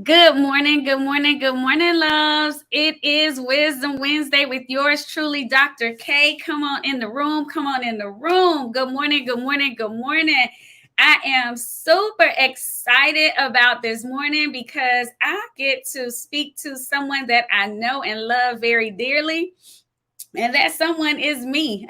Good morning, good morning, good morning, loves. It is Wisdom Wednesday with yours truly, Dr. K. Come on in the room, come on in the room. Good morning, good morning, good morning. I am super excited about this morning because I get to speak to someone that I know and love very dearly. And that someone is me.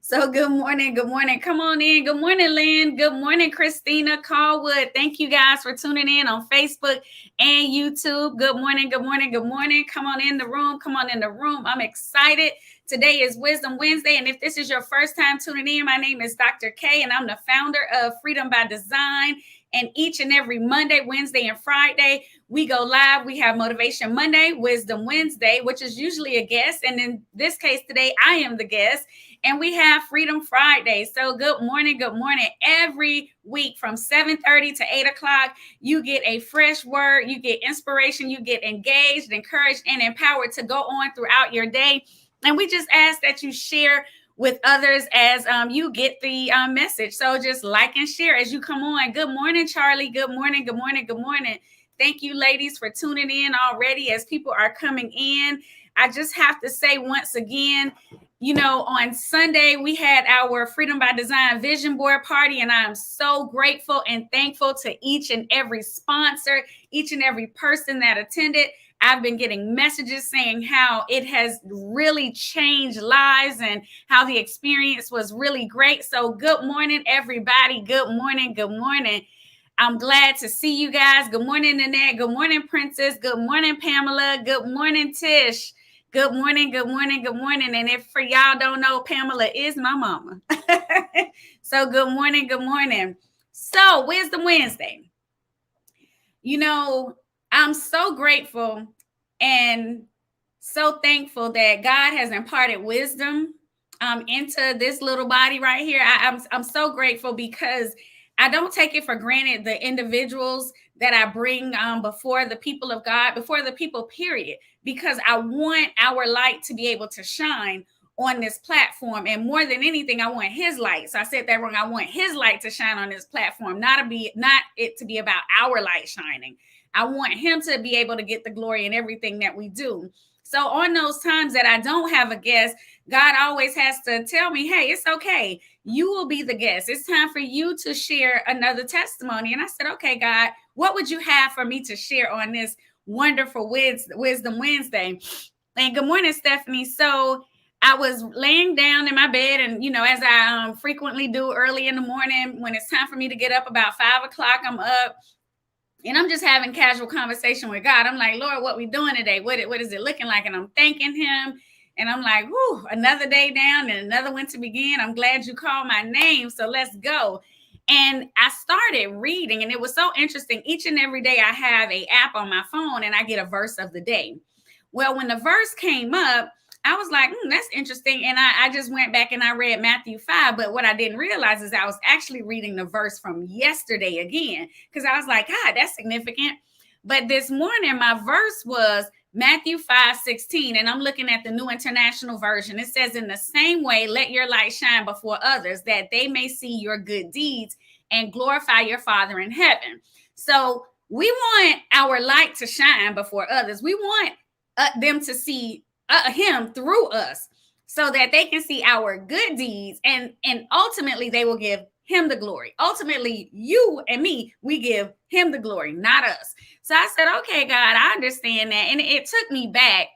So good morning. Good morning. Come on in. Good morning, Lynn. Good morning, Christina Callwood. Thank you guys for tuning in on Facebook and YouTube. Good morning. Good morning. Good morning. Come on in the room. Come on in the room. I'm excited. Today is Wisdom Wednesday. And if this is your first time tuning in, my name is Dr. K, and I'm the founder of Freedom by Design. And each and every Monday, Wednesday, and Friday, we go live. We have Motivation Monday, Wisdom Wednesday, which is usually a guest. And in this case today, I am the guest. And we have Freedom Friday. So good morning, good morning. Every week from 7:30 to 8 o'clock, you get a fresh word, you get inspiration, you get engaged, encouraged, and empowered to go on throughout your day. And we just ask that you share with others as you get the message. So just like and share as you come on. Good morning, Charlie. Good morning, good morning, good morning. Thank you, ladies, for tuning in already as people are coming in. I just have to say once again, on Sunday, we had our Freedom by Design Vision Board Party, and I am so grateful and thankful to each and every sponsor, each and every person that attended. I've been getting messages saying how it has really changed lives and how the experience was really great. So good morning, everybody. Good morning. Good morning. I'm glad to see you guys. Good morning, Nanette. Good morning, Princess. Good morning, Pamela. Good morning, Tish. Good morning, good morning, good morning. And if for y'all don't know, Pamela is my mama. So good morning, good morning. So Wisdom Wednesday. I'm so grateful and so thankful that God has imparted wisdom into this little body right here. I'm so grateful because I don't take it for granted the individuals that I bring before the people of God, before the people, period, because I want our light to be able to shine on this platform. And more than anything, I want his light. So I said that wrong. I want his light to shine on this platform, not it to be about our light shining. I want him to be able to get the glory in everything that we do. So on those times that I don't have a guest, God always has to tell me, hey, it's okay. You will be the guest. It's time for you to share another testimony. And I said, okay, God, what would you have for me to share on this wonderful Wisdom Wednesday? And good morning, Stephanie. So I was laying down in my bed, and as I frequently do early in the morning, when it's time for me to get up about 5 o'clock, I'm up. And I'm just having casual conversation with God. I'm like, Lord, what we doing today? What is it looking like? And I'm thanking him. And I'm like, whoo, another day down and another one to begin. I'm glad you called my name. So let's go. And I started reading, and it was so interesting. Each and every day I have an app on my phone, and I get a verse of the day. Well, when the verse came up, I was like, that's interesting. And I just went back and I read Matthew 5. But what I didn't realize is I was actually reading the verse from yesterday again, because I was like, God, that's significant. But this morning, my verse was Matthew 5:16. And I'm looking at the New International Version. It says, in the same way, let your light shine before others, that they may see your good deeds and glorify your Father in heaven. So we want our light to shine before others. We want them to see him through us, so that they can see our good deeds, and ultimately they will give him the glory. Ultimately, you and me, we give him the glory, not us. So I said, okay, God, I understand that. And it took me back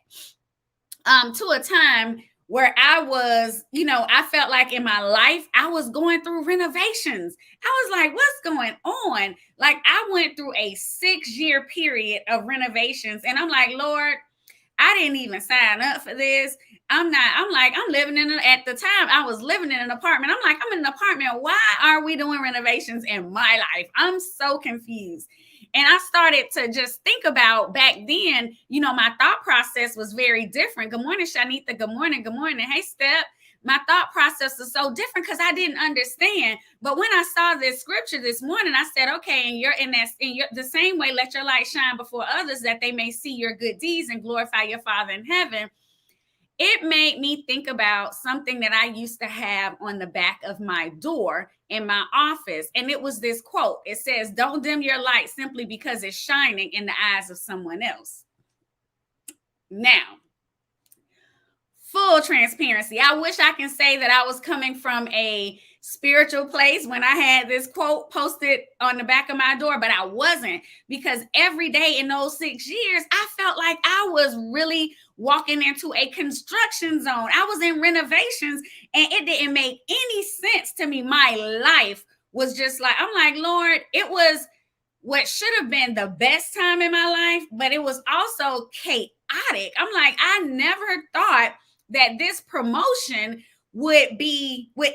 to a time where I was, I felt like in my life, I was going through renovations. I was like, what's going on? Like, I went through a 6-year period of renovations, and I'm like, Lord, I didn't even sign up for this. I'm living at the time I was living in an apartment. I'm like, I'm in an apartment. Why are we doing renovations in my life? I'm so confused. And I started to just think about back then, my thought process was very different. Good morning, Shanita. Good morning. Good morning. Hey, Step. My thought process is so different because I didn't understand. But when I saw this scripture this morning, I said, okay, and you're the same way, let your light shine before others, that they may see your good deeds and glorify your Father in heaven. it made me think about something that I used to have on the back of my door in my office. And it was this quote. It says, "Don't dim your light simply because it's shining in the eyes of someone else." Now, full transparency, I wish I can say that I was coming from a spiritual place when I had this quote posted on the back of my door, but I wasn't, because every day in those 6 years, I felt like I was really walking into a construction zone. I was in renovations and it didn't make any sense to me. My life was just like, I'm like, Lord, it was what should have been the best time in my life, but it was also chaotic. I'm like, I never thought that this promotion would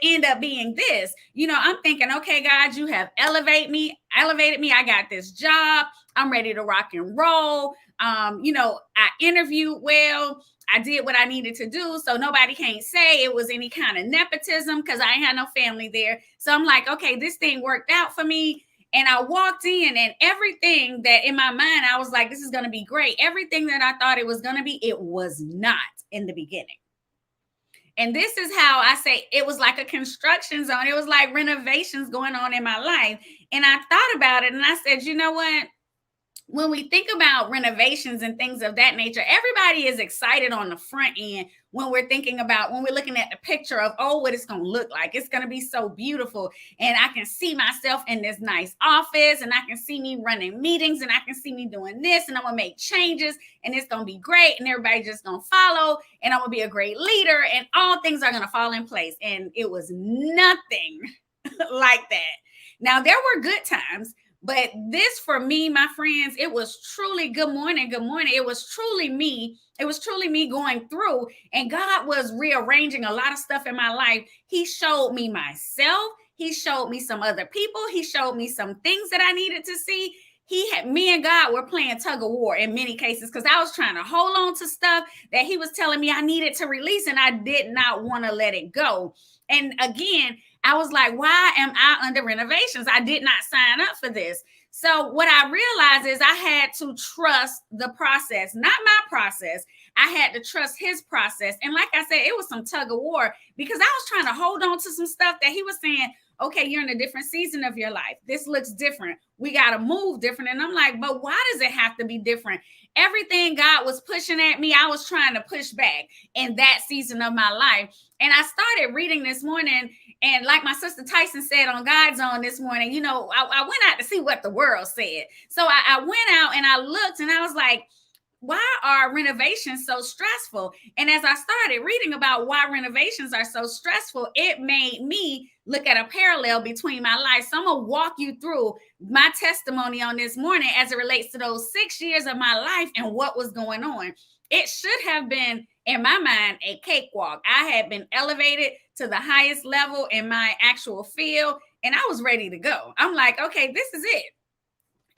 end up being this. I'm thinking, okay, God, you have elevated me. I got this job. I'm ready to rock and roll. I interviewed well. I did what I needed to do. So nobody can't say it was any kind of nepotism because I ain't had no family there. So I'm like, okay, this thing worked out for me. And I walked in, and everything that in my mind, I was like, this is going to be great. Everything that I thought it was going to be, it was not in the beginning. And this is how I say it was like a construction zone. It was like renovations going on in my life. And I thought about it and I said, you know what? When we think about renovations and things of that nature, everybody is excited on the front end when we're looking at the picture of, oh, what it's going to look like. It's going to be so beautiful. And I can see myself in this nice office, and I can see me running meetings, and I can see me doing this, and I'm going to make changes, and it's going to be great. And everybody's just going to follow, and I'm going to be a great leader, and all things are going to fall in place. And it was nothing like that. Now, there were good times. But this, for me, my friends, it was truly good morning. Good morning. It was truly me. It was truly me going through, and God was rearranging a lot of stuff in my life. He showed me myself. He showed me some other people. He showed me some things that I needed to see. Me and God were playing tug of war in many cases, because I was trying to hold on to stuff that he was telling me I needed to release, and I did not want to let it go. And again, I was like, why am I under renovations? I did not sign up for this. So what I realized is I had to trust the process, not my process. I had to trust his process. And like I said, it was some tug of war, because I was trying to hold on to some stuff that he was saying, okay, you're in a different season of your life. This looks different. We got to move different. And I'm like, but why does it have to be different? Everything God was pushing at me, I was trying to push back in that season of my life. And I started reading this morning, and like my sister Tyson said on God's Zone this morning, I went out to see what the world said. So I went out and I looked, and I was like, why are renovations so stressful? And as I started reading about why renovations are so stressful, it made me look at a parallel between my life. So I'm going to walk you through my testimony on this morning as it relates to those 6 years of my life and what was going on. It should have been, in my mind, a cakewalk. I had been elevated to the highest level in my actual field, and I was ready to go. I'm like, okay, this is it.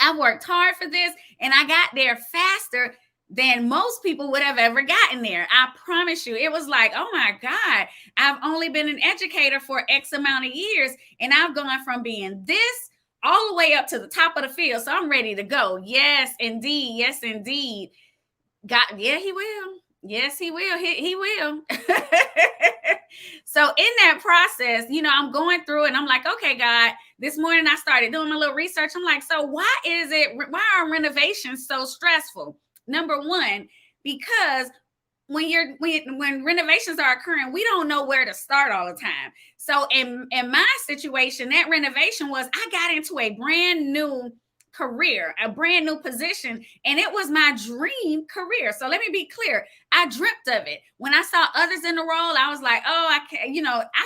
I worked hard for this, and I got there faster than most people would have ever gotten there. I promise you. It was like, oh my God, I've only been an educator for X amount of years, and I've gone from being this all the way up to the top of the field. So I'm ready to go. Yes, indeed. Yes, indeed. God, yeah, he will. Yes, he will. He will. So in that process, I'm going through, and I'm like, okay, God, this morning I started doing my little research. I'm like, so why are renovations so stressful? Number one, because when renovations are occurring, we don't know where to start all the time. So in my situation, that renovation was, I got into a brand new career, a brand new position, and it was my dream career. So let me be clear. I dreamt of it. When I saw others in the role, I was like, oh, I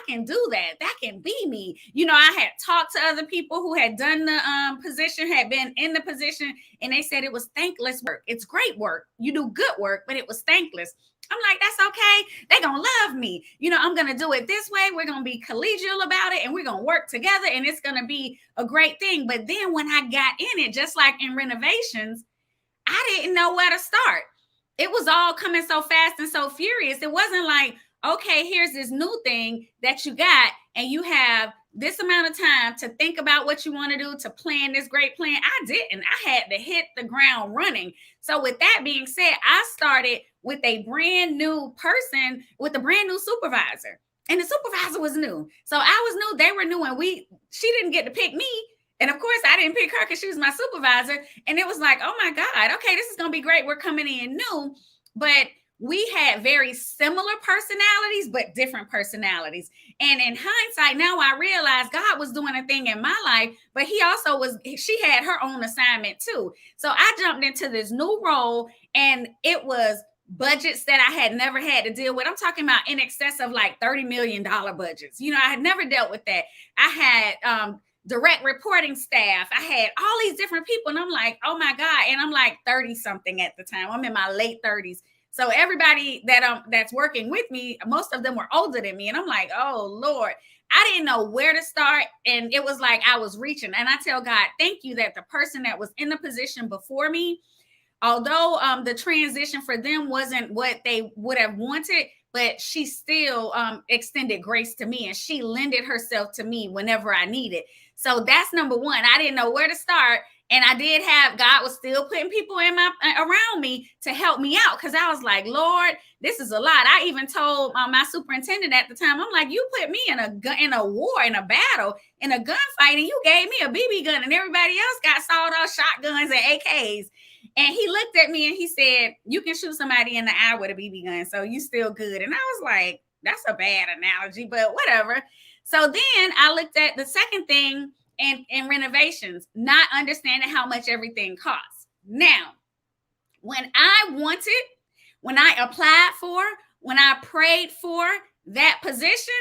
can do that. That can be me. I had talked to other people who had done the position, had been in the position, and they said it was thankless work. It's great work. You do good work, but it was thankless. I'm like, that's okay. They're going to love me. I'm going to do it this way. We're going to be collegial about it, and we're going to work together, and it's going to be a great thing. But then when I got in it, just like in renovations, I didn't know where to start. It was all coming so fast and so furious. It wasn't like, okay, here's this new thing that you got, and you have this amount of time to think about what you want to do, to plan this great plan. I didn't. I had to hit the ground running. So with that being said, I started with a brand new person, with a brand new supervisor. And the supervisor was new. So I was new, they were new, and she didn't get to pick me. And of course, I didn't pick her because she was my supervisor. And it was like, oh my God, okay, this is going to be great. We're coming in new. But we had very similar personalities, but different personalities. And in hindsight, now I realize God was doing a thing in my life, but she had her own assignment too. So I jumped into this new role, and it was budgets that I had never had to deal with. I'm talking about in excess of like $30 million budgets. I had never dealt with that. I had direct reporting staff. I had all these different people, and I'm like, oh my God. And I'm like 30 something at the time. I'm in my late 30s. So everybody that's working with me, most of them were older than me. And I'm like, oh Lord, I didn't know where to start. And it was like I was reaching. And I tell God, thank you that the person that was in the position before me, although the transition for them wasn't what they would have wanted, but she still extended grace to me, and she lended herself to me whenever I needed. So that's number one. I didn't know where to start. And I did have, God was still putting people around me to help me out, because I was like, Lord, this is a lot. I even told my superintendent at the time, I'm like, you put me in a war, in a battle, in a gunfight, and you gave me a BB gun, and everybody else got sawed-off shotguns and AKs. And he looked at me and he said, you can shoot somebody in the eye with a BB gun, so you still good. And I was like, that's a bad analogy, but whatever. So then I looked at the second thing, and renovations, not understanding how much everything costs. Now, when I applied for, when I prayed for that position,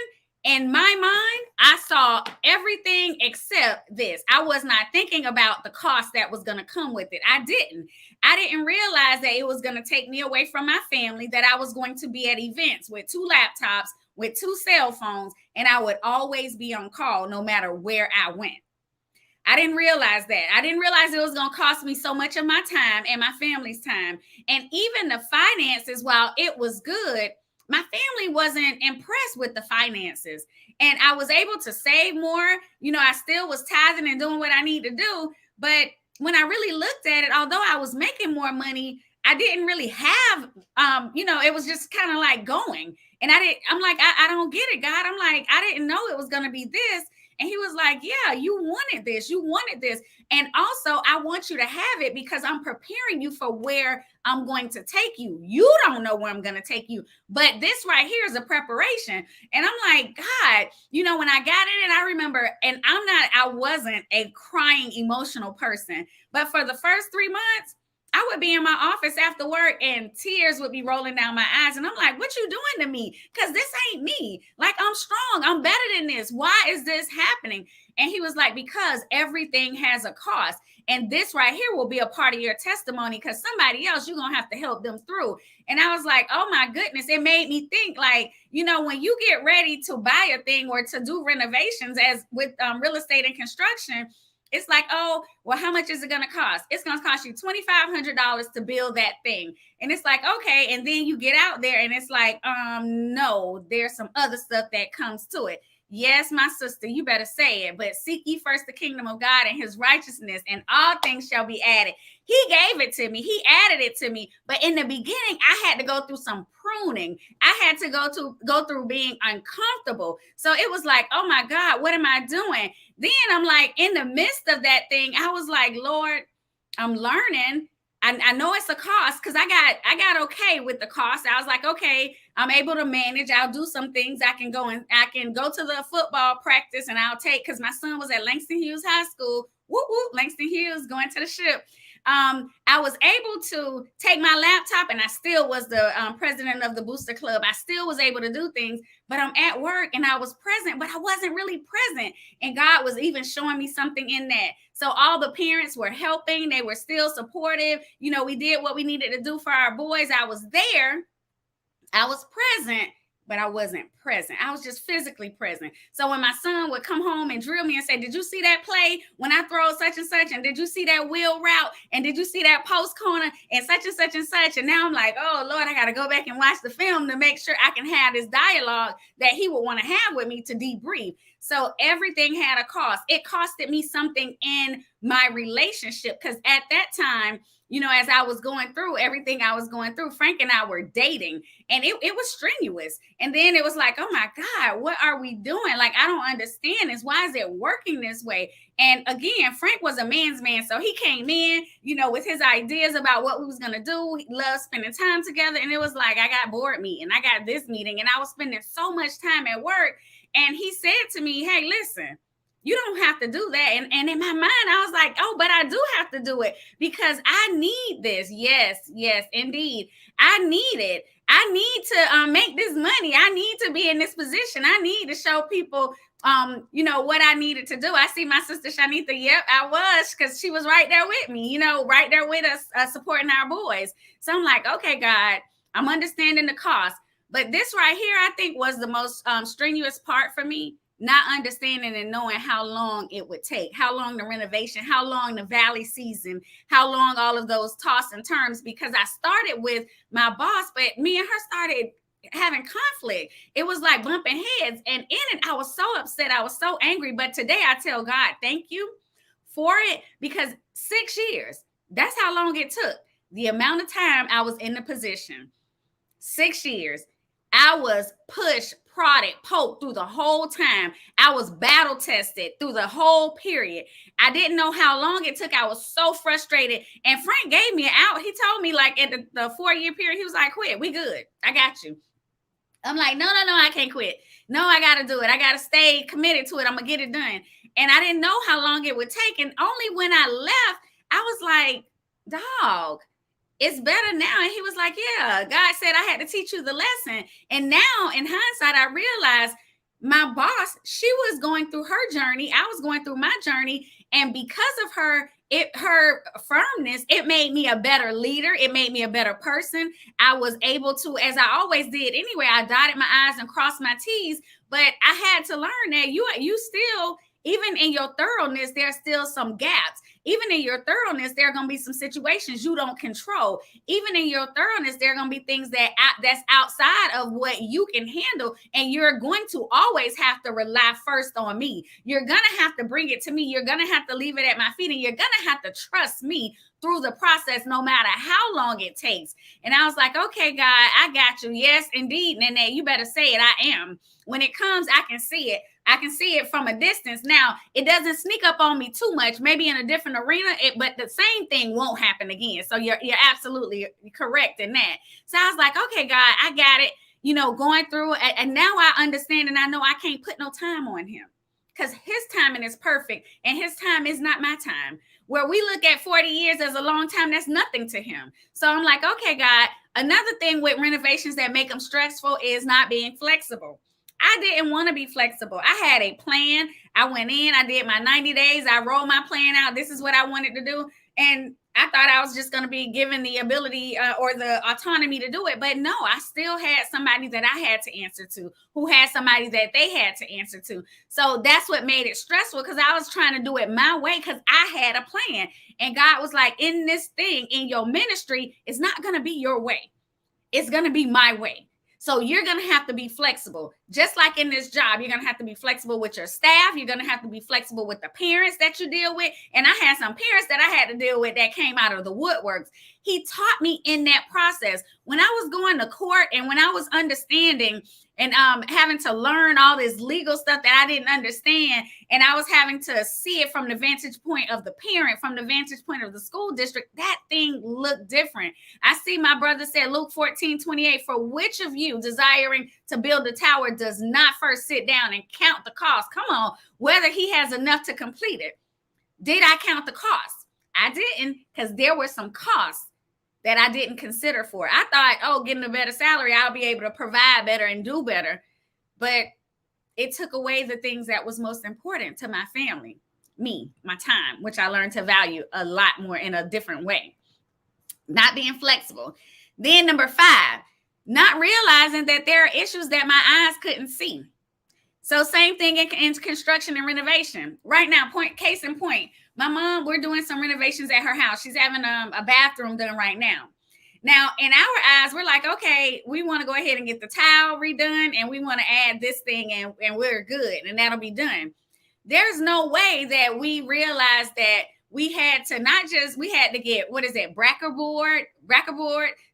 in my mind, I saw everything except this. I was not thinking about the cost that was going to come with it. I didn't realize that it was going to take me away from my family, that I was going to be at events with 2 laptops, with 2 cell phones, and I would always be on call no matter where I went. I didn't realize that. I didn't realize it was going to cost me so much of my time and my family's time. And even the finances, while it was good, my family wasn't impressed with the finances. And I was able to save more. I still was tithing and doing what I need to do. But when I really looked at it, although I was making more money, I didn't really have, it was just kind of like going. And I'm like, I don't get it, God. I'm like, I didn't know it was going to be this. And he was like, yeah, you wanted this. And also, I want you to have it because I'm preparing you for where I'm going to take you. You don't know where I'm going to take you, but this right here is a preparation. And I'm like, God, when I got it, and I remember, and I wasn't a crying, emotional person, but for the first 3 months, I would be in my office after work and tears would be rolling down my eyes. And I'm like, what you doing to me? Because this ain't me. Like, I'm strong. I'm better than this. Why is this happening? And he was like, because everything has a cost. And this right here will be a part of your testimony, because somebody else, you're going to have to help them through. And I was like, oh my goodness. It made me think, like, when you get ready to buy a thing or to do renovations, as with real estate and construction, it's like, oh, well, how much is it going to cost? It's going to cost you $2,500 to build that thing. And it's like, okay. And then you get out there and it's like, no, there's some other stuff that comes to it. Yes, my sister, you better say it. But seek ye first the kingdom of God and his righteousness, and all things shall be added. He gave it to me. He added it to me. But in the beginning, I had to go through some pruning. I had to go through being uncomfortable. So it was like, oh my God, what am I doing? Then I'm like, in the midst of that thing, I was like, Lord, I'm learning. I know it's a cost, because I got okay with the cost. I was like, okay, I'm able to manage. I'll do some things. I can go to the football practice, and I'll take, because my son was at Langston Hughes High School. Whoop, whoop, Langston Hughes, going to the ship. I was able to take my laptop, and I still was the president of the Booster Club. I still was able to do things, but I'm at work and I was present, but I wasn't really present. And God was even showing me something in that. So all the parents were helping. They were still supportive. We did what we needed to do for our boys. I was there. I was present, but I wasn't present. I was just physically present. So when my son would come home and drill me and say, did you see that play when I throw such and such? And did you see that wheel route? And did you see that post corner and such and such and such? And now I'm like, oh Lord, I got to go back and watch the film to make sure I can have this dialogue that he would want to have with me to debrief. So everything had a cost. It costed me something in my relationship, because at that time, as I was going through everything I was going through, Frank and I were dating, and it was strenuous. And then it was like, oh my God, what are we doing? Like, I don't understand this. Why is it working this way? And again, Frank was a man's man. So he came in, with his ideas about what we was going to do. He loved spending time together. And it was like, I got board meeting, I got this meeting, and I was spending so much time at work. And he said to me, hey, listen, you don't have to do that. And in my mind, I was like, oh, but I do have to do it because I need this. Yes, indeed. I need it. I need to make this money. I need to be in this position. I need to show people, what I needed to do. I see my sister Shanita. Yep, I was, because she was right there with me, right there with us, supporting our boys. So I'm like, okay, God, I'm understanding the cost. But this right here, I think, was the most strenuous part for me. Not understanding and knowing how long it would take, how long the renovation, how long the valley season, how long all of those toss and turns, because I started with my boss, but me and her started having conflict. It was like bumping heads. And in it, I was so upset. I was so angry. But today I tell God, thank you for it, because 6 years, that's how long it took. The amount of time I was in the position, 6 years, I was pushed, prodded, poked through the whole time. I was battle tested through the whole period. I didn't know how long it took. I was so frustrated. And Frank gave me an out. He told me, like, at the 4-year period, he was like, quit. We good. I got you. I'm like, no, I can't quit. No, I got to do it. I got to stay committed to it. I'm going to get it done. And I didn't know how long it would take. And only when I left, I was like, dog, it's better now. And he was like, yeah, God said I had to teach you the lesson. And now in hindsight, I realized my boss, she was going through her journey. I was going through my journey. And because of her firmness, it made me a better leader. It made me a better person. I was able to, as I always did anyway, I dotted my I's and crossed my T's, but I had to learn that you still, even in your thoroughness, there's still some gaps. Even in your thoroughness, there are going to be some situations you don't control. Even in your thoroughness, there are going to be things that's outside of what you can handle. And you're going to always have to rely first on me. You're going to have to bring it to me. You're going to have to leave it at my feet. And you're going to have to trust me through the process, no matter how long it takes. And I was like, okay, God, I got you. Yes, indeed, Nene, you better say it. I am. When it comes, I can see it. I can see it from a distance. Now, it doesn't sneak up on me too much, maybe in a different arena, but the same thing won't happen again. So you're absolutely correct in that. So I was like, okay, God, I got it, going through. And now I understand, and I know I can't put no time on him, because his timing is perfect and his time is not my time. Where we look at 40 years as a long time, that's nothing to him. So I'm like, okay, God, another thing with renovations that make them stressful is not being flexible. I didn't want to be flexible. I had a plan. I went in, I did my 90 days. I rolled my plan out. This is what I wanted to do. And I thought I was just going to be given the ability or the autonomy to do it. But no, I still had somebody that I had to answer to, who had somebody that they had to answer to. So that's what made it stressful, because I was trying to do it my way, because I had a plan. And God was like, in this thing, in your ministry, it's not going to be your way. It's going to be my way. So you're going to have to be flexible. Just like in this job, you're going to have to be flexible with your staff. You're going to have to be flexible with the parents that you deal with. And I had some parents that I had to deal with that came out of the woodworks. He taught me in that process. When I was going to court and when I was understanding and having to learn all this legal stuff that I didn't understand, and I was having to see it from the vantage point of the parent, from the vantage point of the school district, that thing looked different. I see my brother said, Luke 14:28, for which of you desiring to build a tower does not first sit down and count the cost? Come on, whether he has enough to complete it. Did I count the cost? I didn't, because there were some costs that I didn't consider for. I thought, getting a better salary, I'll be able to provide better and do better. But it took away the things that was most important to my family, me, my time, which I learned to value a lot more in a different way. Not being flexible. Then number 5, not realizing that there are issues that my eyes couldn't see. So same thing in construction and renovation. Right now, case in point, my mom, we're doing some renovations at her house. She's having a bathroom done right now. Now, in our eyes, we're like, okay, we want to go ahead and get the tile redone and we want to add this thing and we're good and that'll be done. There's no way that we realized that we had to get, what is it, bracker board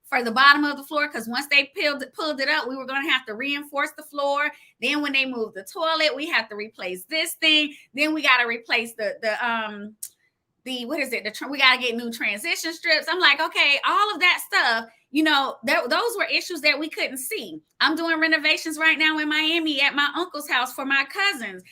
for the bottom of the floor, because once they pulled it up, we were going to have to reinforce the floor. Then when they moved the toilet, we have to replace this thing. Then we got to replace the what is it? We got to get new transition strips. I'm like, okay, all of that stuff, those were issues that we couldn't see. I'm doing renovations right now in Miami at my uncle's house for my cousins,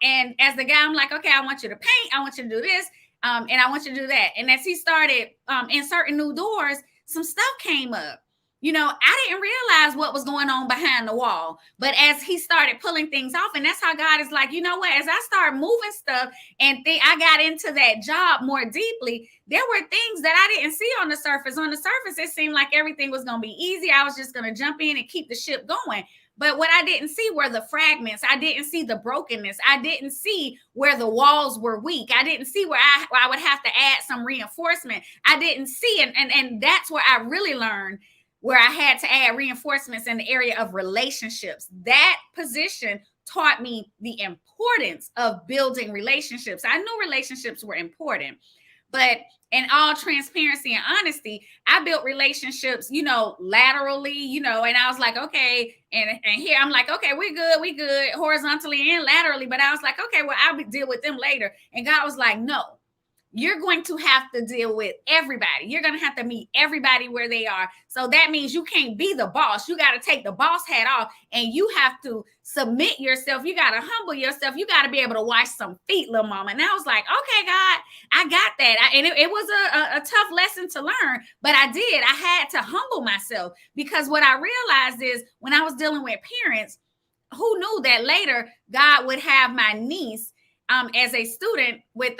and as the guy, I'm like, okay, I want you to paint. I want you to do this. And I want you to do that. And as he started inserting new doors, some stuff came up. I didn't realize what was going on behind the wall. But as he started pulling things off, and that's how God is like, you know what? As I started moving stuff and I got into that job more deeply, there were things that I didn't see on the surface. On the surface, it seemed like everything was going to be easy. I was just going to jump in and keep the ship going. But what I didn't see were the fragments. I didn't see the brokenness. I didn't see where the walls were weak. I didn't see where I would have to add some reinforcement. I didn't see, and that's where I really learned where I had to add reinforcements in the area of relationships. That position taught me the importance of building relationships. I knew relationships were important, but in all transparency and honesty, I built relationships, laterally, and I was like, okay. And here I'm like, okay, we good horizontally and laterally. But I was like, okay, well, I'll deal with them later. And God was like, no. You're going to have to deal with everybody. You're going to have to meet everybody where they are. So that means you can't be the boss. You got to take the boss hat off and you have to submit yourself. You got to humble yourself. You got to be able to wash some feet, little mama. And I was like, okay, God, I got that. And it was a tough lesson to learn, but I did. I had to humble myself, because what I realized is when I was dealing with parents, who knew that later God would have my niece as a student with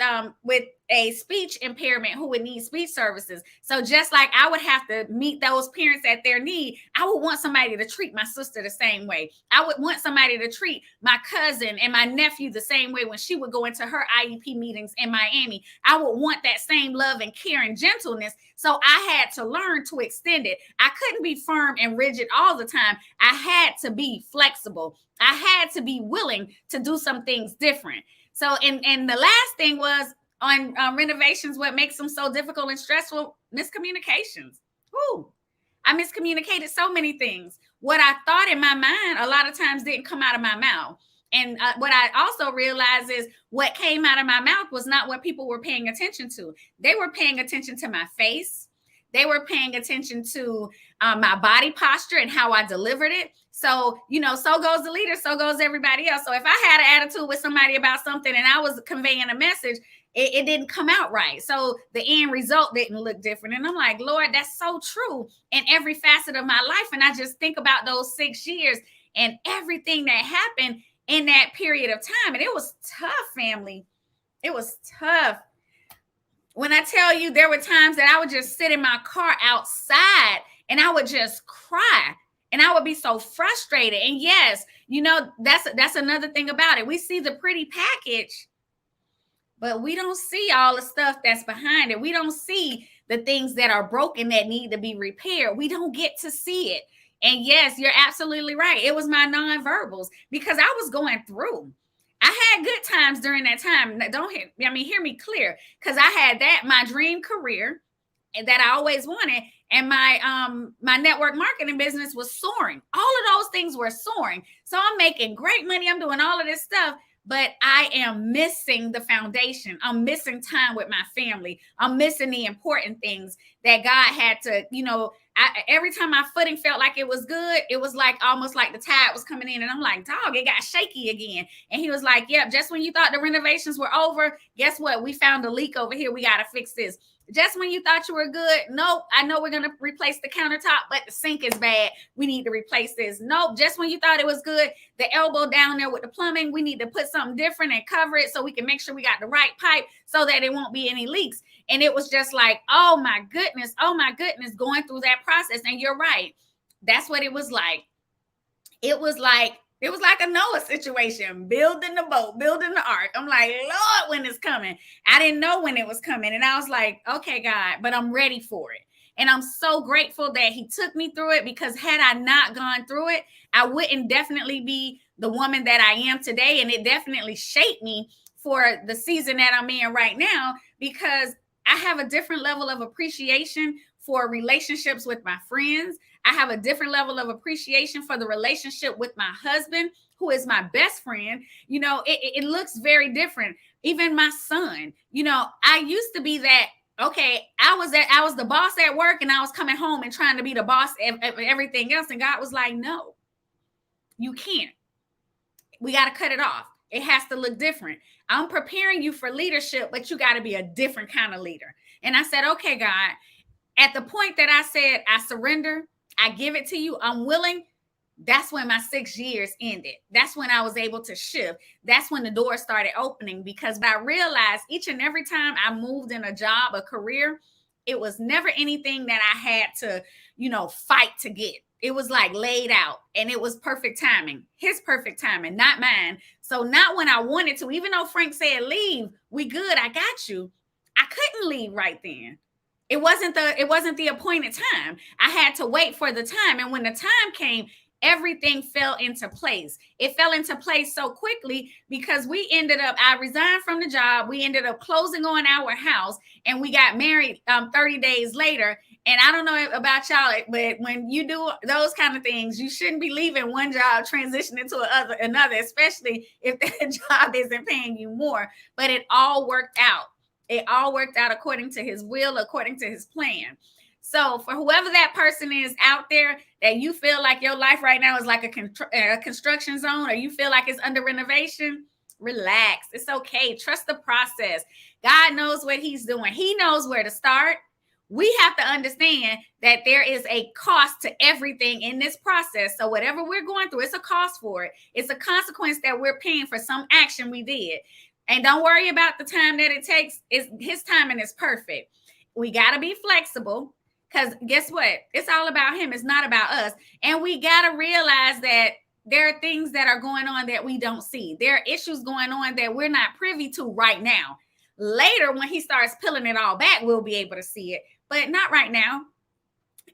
a speech impairment who would need speech services. So just like I would have to meet those parents at their need, I would want somebody to treat my sister the same way. I would want somebody to treat my cousin and my nephew the same way when she would go into her IEP meetings in Miami. I would want that same love and care and gentleness. So I had to learn to extend it. I couldn't be firm and rigid all the time. I had to be flexible. I had to be willing to do some things different. So, and the last thing was on renovations, what makes them so difficult and stressful, miscommunications. Ooh, I miscommunicated so many things. What I thought in my mind a lot of times didn't come out of my mouth. And what I also realized is what came out of my mouth was not what people were paying attention to. They were paying attention to my face. They were paying attention to my body posture and how I delivered it. So, so goes the leader, so goes everybody else. So if I had an attitude with somebody about something and I was conveying a message, it didn't come out right. So the end result didn't look different. And I'm like, Lord, that's so true in every facet of my life. And I just think about those 6 years and everything that happened in that period of time. And it was tough, family. It was tough. When I tell you, there were times that I would just sit in my car outside and I would just cry. And I would be so frustrated. And yes, that's another thing about it. We see the pretty package, but we don't see all the stuff that's behind it. We don't see the things that are broken that need to be repaired. We don't get to see it. And yes, you're absolutely right. It was my nonverbals, because I was going through. I had good times during that time. Hear me clear, because I had my dream career that I always wanted. And my network marketing business was soaring. All of those things were soaring. So I'm making great money. I'm doing all of this stuff, but I am missing the foundation. I'm missing time with my family. I'm missing the important things that God had to, every time my footing felt like it was good, it was like almost like the tide was coming in. And I'm like, dog, it got shaky again. And he was like, yep, just when you thought the renovations were over, guess what? We found a leak over here. We got to fix this. Just when you thought you were good, nope, I know we're going to replace the countertop, but the sink is bad. We need to replace this. Nope, just when you thought it was good, the elbow down there with the plumbing, we need to put something different and cover it so we can make sure we got the right pipe so that it won't be any leaks. And it was just like, oh my goodness, going through that process. And you're right. That's what it was like. It was like a Noah situation, building the boat, building the ark. I'm like, Lord, when it's coming? I didn't know when it was coming. And I was like, okay, God, but I'm ready for it. And I'm so grateful that he took me through it, because had I not gone through it, I wouldn't definitely be the woman that I am today. And it definitely shaped me for the season that I'm in right now, because I have a different level of appreciation for relationships with my friends. I have a different level of appreciation for the relationship with my husband, who is my best friend. You know, it looks very different. Even my son, you know, I used to be that, okay, I was the boss at work, and I was coming home and trying to be the boss of everything else. And God was like, no, you can't. We got to cut it off. It has to look different. I'm preparing you for leadership, but you got to be a different kind of leader. And I said, okay, God, at the point that I said, I surrender, I give it to you, I'm willing, that's when my 6 years ended. That's when I was able to shift. That's when the door started opening, because I realized each and every time I moved in a job, a career, it was never anything that I had to, you know, fight to get. It was like laid out, and it was perfect timing, his perfect timing, not mine. So not when I wanted to, even though Frank said, leave, we good, I got you. I couldn't leave right then. It wasn't the appointed time. I had to wait for the time. And when the time came, everything fell into place. It fell into place so quickly, because I resigned from the job. We ended up closing on our house, and we got married 30 days later. And I don't know about y'all, but when you do those kind of things, you shouldn't be leaving one job, transitioning to another, especially if the job isn't paying you more. But it all worked out. It all worked out according to his will, according to his plan. So for whoever that person is out there, that you feel like your life right now is like a construction zone, or you feel like it's under renovation, relax. It's okay. Trust the process. God knows what he's doing. He knows where to start. We have to understand that there is a cost to everything in this process. So whatever we're going through, it's a cost for it. It's a consequence that we're paying for some action we did. And don't worry about the time that it takes. His timing is perfect. We got to be flexible, because guess what? It's all about him. It's not about us. And we got to realize that there are things that are going on that we don't see. There are issues going on that we're not privy to right now. Later, when he starts peeling it all back, we'll be able to see it, but not right now.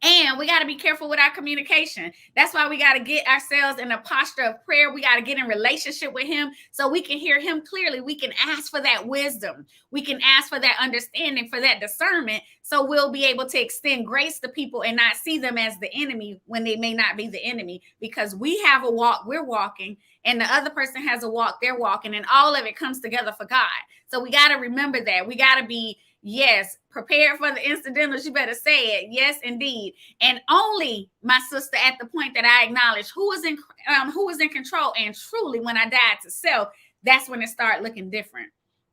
And we got to be careful with our communication. That's why we got to get ourselves in a posture of prayer. We got to get in relationship with him so we can hear him clearly. We can ask for that wisdom. We can ask for that understanding, for that discernment. So we'll be able to extend grace to people and not see them as the enemy when they may not be the enemy, because we have a walk we're walking, and the other person has a walk they're walking, and all of it comes together for God. So we got to remember that. We got to be, yes, prepared for the incidentals. You better say it. Yes, indeed. And only, my sister, at the point that I acknowledge who was in control, and truly when I died to self, that's when it started looking different.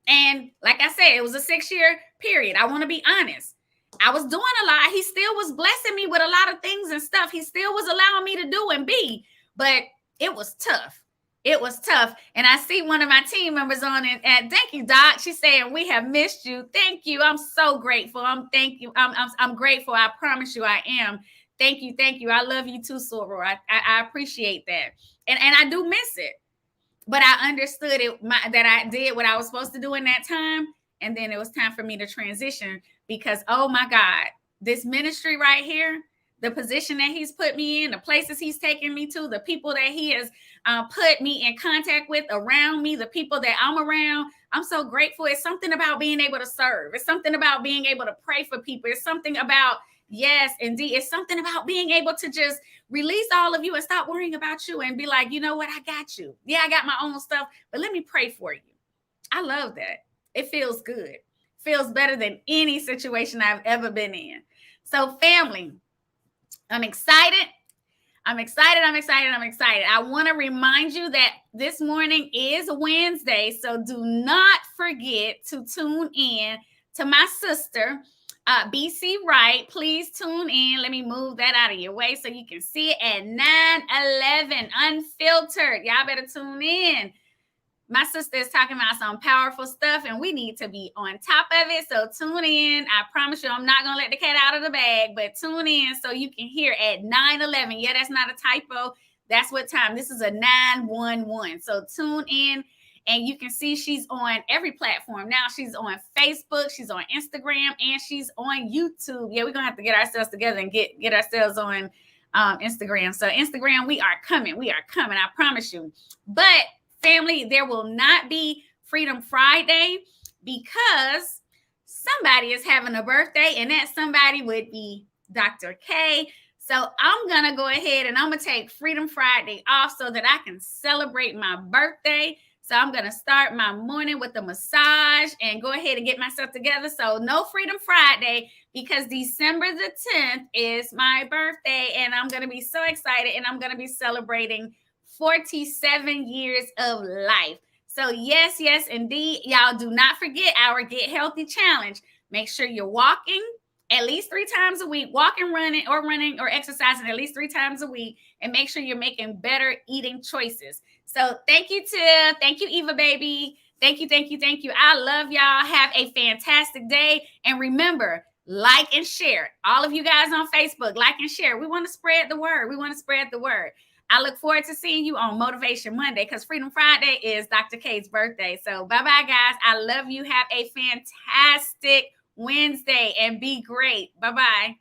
And like I said, it was a 6-year period. I want to be honest. I was doing a lot. He still was blessing me with a lot of things and stuff. He still was allowing me to do and be, but it was tough. It was tough. And I see one of my team members on it. And thank you, Doc. She's saying, we have missed you. Thank you. I'm so grateful. I'm grateful. I promise you I am. Thank you. Thank you. I love you too, Soror. I appreciate that. And I do miss it. But I understood that I did what I was supposed to do in that time. And then it was time for me to transition, because, oh my God, this ministry right here, the position that he's put me in, the places he's taken me to, the people that he has put me in contact with around me, the people that I'm around, I'm so grateful. It's something about being able to serve. It's something about being able to pray for people. It's something about, yes, indeed. It's something about being able to just release all of you and stop worrying about you and be like, you know what? I got you. Yeah, I got my own stuff, but let me pray for you. I love that. It feels good. Feels better than any situation I've ever been in. So family, I'm excited. I'm excited. I want to remind you that this morning is Wednesday, so do not forget to tune in to my sister, BC Wright. Please tune in. Let me move that out of your way so you can see it at 9/11 Unfiltered. Y'all better tune in. My sister is talking about some powerful stuff, and we need to be on top of it. So tune in. I promise you, I'm not going to let the cat out of the bag, but tune in so you can hear at 9/11. Yeah, that's not a typo. That's what time. This is a 911. So tune in And you can see she's on every platform. Now she's on Facebook, she's on Instagram, and she's on YouTube. Yeah, we're going to have to get ourselves together and get ourselves on Instagram. So Instagram, we are coming. We are coming. I promise you. But family, there will not be Freedom Friday because somebody is having a birthday, and that somebody would be Dr. K. So I'm going to go ahead and I'm going to take Freedom Friday off so that I can celebrate my birthday. So I'm going to start my morning with a massage and go ahead and get myself together. So no Freedom Friday because December the 10th is my birthday, and I'm going to be so excited, and I'm going to be celebrating 47 years of life. So yes, indeed. Y'all do not forget our Get Healthy Challenge. Make sure you're walking at least 3 times a week, walking, running or exercising at least 3 times a week, and make sure you're making better eating choices. So thank you, Tiff. Thank you, Eva, baby. Thank you. I love y'all. Have a fantastic day. And remember, like and share. All of you guys on Facebook, like and share. We want to spread the word. I look forward to seeing you on Motivation Monday because Freedom Friday is Dr. K's birthday. So bye-bye, guys. I love you. Have a fantastic Wednesday and be great. Bye-bye.